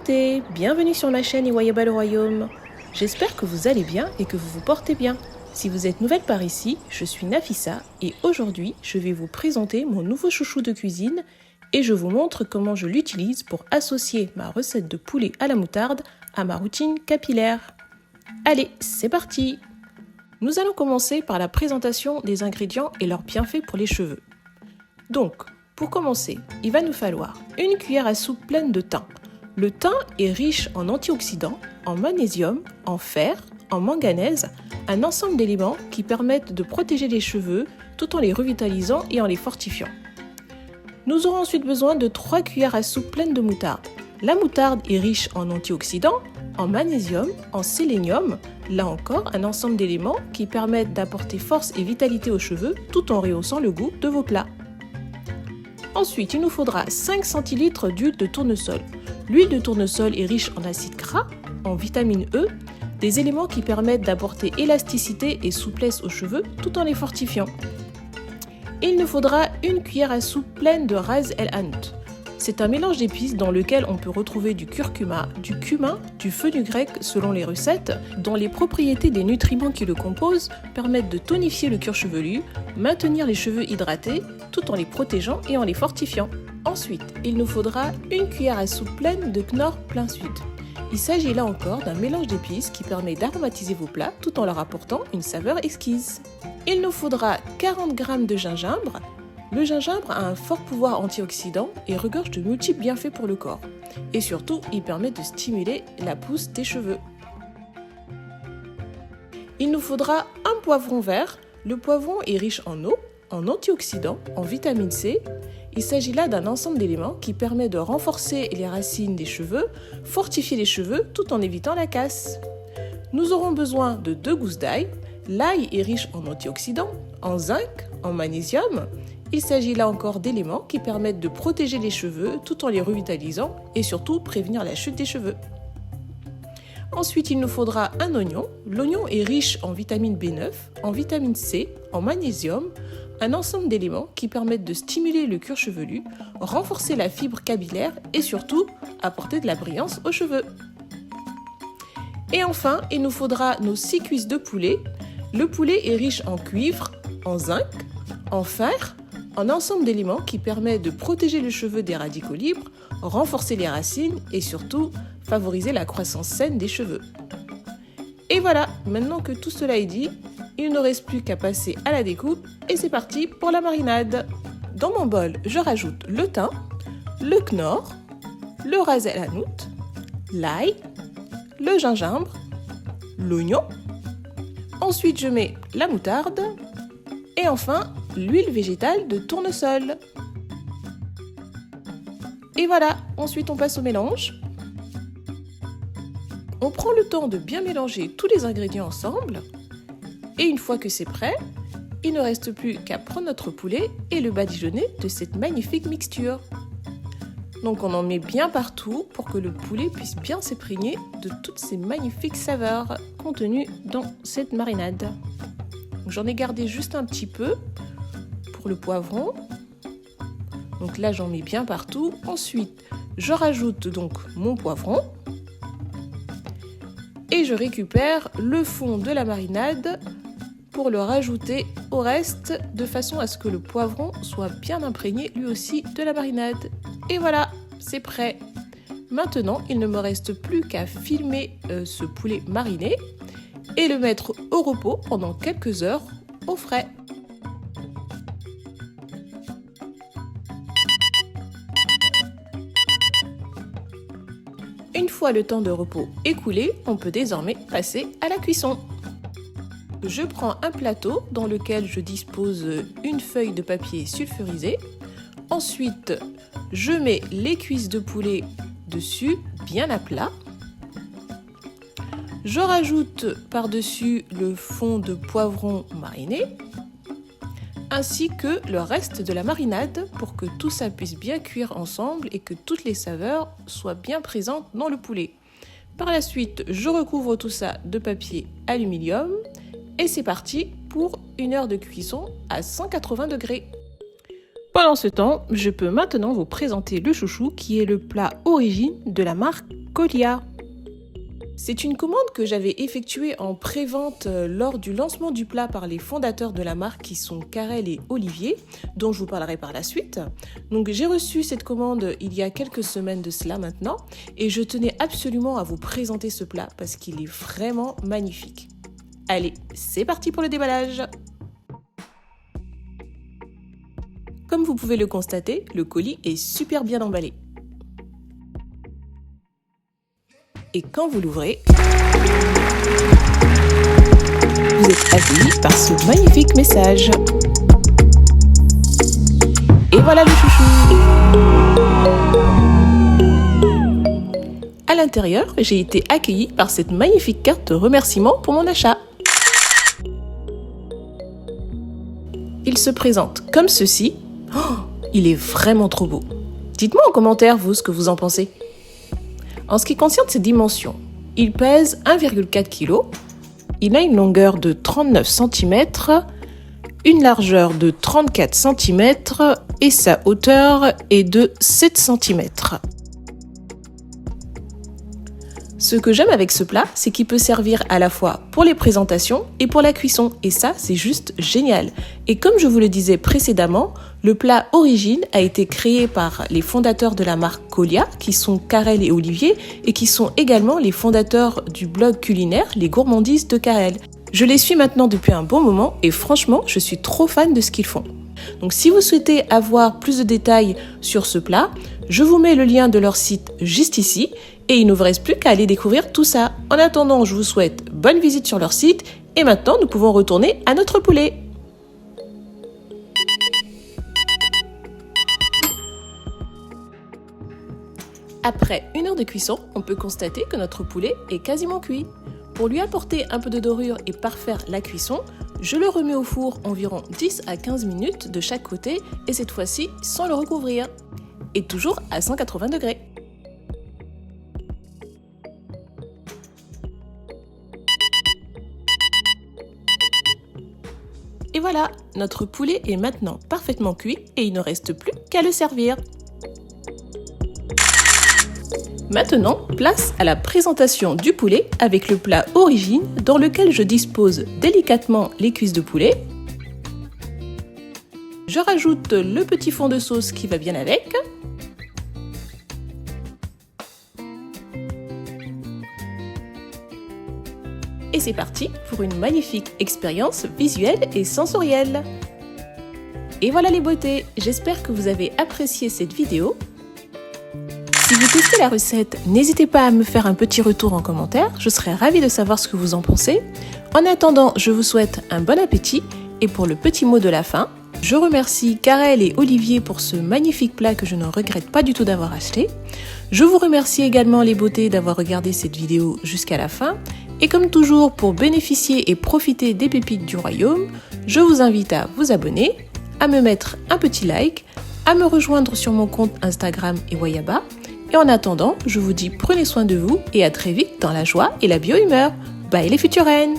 beauté, bienvenue sur ma chaîne Iwayaba le Royaume. J'espère que vous allez bien et que vous vous portez bien. Si vous êtes nouvelle par ici, je suis Nafissa et aujourd'hui je vais vous présenter mon nouveau chouchou de cuisine et je vous montre comment je l'utilise pour associer ma recette de poulet à la moutarde à ma routine capillaire. Allez, c'est parti! Nous allons commencer par la présentation des ingrédients et leurs bienfaits pour les cheveux. Donc, pour commencer, il va nous falloir une cuillère à soupe pleine de thym. Le thym est riche en antioxydants, en magnésium, en fer, en manganèse, un ensemble d'éléments qui permettent de protéger les cheveux tout en les revitalisant et en les fortifiant. Nous aurons ensuite besoin de 3 cuillères à soupe pleines de moutarde. La moutarde est riche en antioxydants, en magnésium, en sélénium, là encore un ensemble d'éléments qui permettent d'apporter force et vitalité aux cheveux tout en rehaussant le goût de vos plats. Ensuite, il nous faudra 5 centilitres d'huile de tournesol. L'huile de tournesol est riche en acides gras, en vitamine E, des éléments qui permettent d'apporter élasticité et souplesse aux cheveux tout en les fortifiant. Il nous faudra une cuillère à soupe pleine de ras el hanout. C'est un mélange d'épices dans lequel on peut retrouver du curcuma, du cumin, du fenugrec selon les recettes, dont les propriétés des nutriments qui le composent permettent de tonifier le cuir chevelu, maintenir les cheveux hydratés, tout en les protégeant et en les fortifiant. Ensuite, il nous faudra une cuillère à soupe pleine de Knorr plein sud. Il s'agit là encore d'un mélange d'épices qui permet d'aromatiser vos plats tout en leur apportant une saveur exquise. Il nous faudra 40 g de gingembre. Le gingembre a un fort pouvoir antioxydant et regorge de multiples bienfaits pour le corps. Et surtout, il permet de stimuler la pousse des cheveux. Il nous faudra un poivron vert. Le poivron est riche en eau, en antioxydants, en vitamine C. Il s'agit là d'un ensemble d'éléments qui permet de renforcer les racines des cheveux, fortifier les cheveux tout en évitant la casse. Nous aurons besoin de 2 gousses d'ail. L'ail est riche en antioxydants, en zinc, en magnésium. Il s'agit là encore d'éléments qui permettent de protéger les cheveux tout en les revitalisant et surtout prévenir la chute des cheveux. Ensuite, il nous faudra un oignon. L'oignon est riche en vitamine B9, en vitamine C, en magnésium, un ensemble d'éléments qui permettent de stimuler le cuir chevelu, renforcer la fibre capillaire et surtout apporter de la brillance aux cheveux. Et enfin, il nous faudra nos 6 cuisses de poulet. Le poulet est riche en cuivre, en zinc, en fer, un ensemble d'éléments qui permet de protéger le cheveu des radicaux libres, renforcer les racines et surtout favoriser la croissance saine des cheveux. Et voilà, maintenant que tout cela est dit, il ne reste plus qu'à passer à la découpe et c'est parti pour la marinade. Dans mon bol, je rajoute le thym, le Knorr, le ras el hanout, l'ail, le gingembre, l'oignon. Ensuite, je mets la moutarde et enfin l'huile végétale de tournesol. Et voilà, ensuite on passe au mélange. On prend le temps de bien mélanger tous les ingrédients ensemble. Et une fois que c'est prêt, il ne reste plus qu'à prendre notre poulet et le badigeonner de cette magnifique mixture. Donc on en met bien partout pour que le poulet puisse bien s'imprégner de toutes ces magnifiques saveurs contenues dans cette marinade. J'en ai gardé juste un petit peu pour le poivron. Donc là j'en mets bien partout. Ensuite je rajoute donc mon poivron. Et je récupère le fond de la marinade pour le rajouter au reste de façon à ce que le poivron soit bien imprégné lui aussi de la marinade. Et voilà, c'est prêt. Maintenant, il ne me reste plus qu'à filmer ce poulet mariné et le mettre au repos pendant quelques heures au frais. Une fois le temps de repos écoulé, on peut désormais passer à la cuisson. Je prends un plateau dans lequel je dispose une feuille de papier sulfurisé. Ensuite, je mets les cuisses de poulet dessus, bien à plat. Je rajoute par-dessus le fond de poivron mariné, ainsi que le reste de la marinade pour que tout ça puisse bien cuire ensemble et que toutes les saveurs soient bien présentes dans le poulet. Par la suite, je recouvre tout ça de papier aluminium et c'est parti pour 1 heure de cuisson à 180 degrés. Pendant ce temps, je peux maintenant vous présenter le chouchou qui est le plat origine de la marque Colia. C'est une commande que j'avais effectuée en pré-vente lors du lancement du plat par les fondateurs de la marque qui sont Karel et Olivier, dont je vous parlerai par la suite. Donc j'ai reçu cette commande il y a quelques semaines de cela maintenant et je tenais absolument à vous présenter ce plat parce qu'il est vraiment magnifique. Allez, c'est parti pour le déballage! Comme vous pouvez le constater, le colis est super bien emballé. Et quand vous l'ouvrez, vous êtes accueilli par ce magnifique message. Et voilà le chouchou! À l'intérieur, j'ai été accueillie par cette magnifique carte de remerciement pour mon achat. Il se présente comme ceci. Oh, il est vraiment trop beau. Dites-moi en commentaire, vous, ce que vous en pensez. En ce qui concerne ses dimensions, il pèse 1,4 kg, il a une longueur de 39 cm, une largeur de 34 cm et sa hauteur est de 7 cm. Ce que j'aime avec ce plat, c'est qu'il peut servir à la fois pour les présentations et pour la cuisson. Et ça, c'est juste génial. Et comme je vous le disais précédemment, le plat Origine a été créé par les fondateurs de la marque Colia, qui sont Karel et Olivier, et qui sont également les fondateurs du blog culinaire Les Gourmandises de Karel. Je les suis maintenant depuis un bon moment et franchement, je suis trop fan de ce qu'ils font. Donc si vous souhaitez avoir plus de détails sur ce plat, je vous mets le lien de leur site juste ici et il ne vous reste plus qu'à aller découvrir tout ça. En attendant, je vous souhaite bonne visite sur leur site et maintenant nous pouvons retourner à notre poulet. Après 1 heure de cuisson, on peut constater que notre poulet est quasiment cuit. Pour lui apporter un peu de dorure et parfaire la cuisson, je le remets au four environ 10 à 15 minutes de chaque côté et cette fois-ci sans le recouvrir. Et toujours à 180 degrés. Et voilà, notre poulet est maintenant parfaitement cuit et il ne reste plus qu'à le servir. Maintenant, place à la présentation du poulet avec le plat Origine dans lequel je dispose délicatement les cuisses de poulet. Je rajoute le petit fond de sauce qui va bien avec. Et c'est parti pour une magnifique expérience visuelle et sensorielle. Et voilà les beautés, j'espère que vous avez apprécié cette vidéo. Si vous testez la recette, n'hésitez pas à me faire un petit retour en commentaire, je serais ravie de savoir ce que vous en pensez. En attendant, je vous souhaite un bon appétit et pour le petit mot de la fin, je remercie Karel et Olivier pour ce magnifique plat que je ne regrette pas du tout d'avoir acheté. Je vous remercie également les beautés d'avoir regardé cette vidéo jusqu'à la fin. Et comme toujours, pour bénéficier et profiter des pépites du royaume, je vous invite à vous abonner, à me mettre un petit like, à me rejoindre sur mon compte Instagram Ewayaba. Et en attendant, je vous dis prenez soin de vous et à très vite dans la joie et la bio-humeur. Bye les futures reines!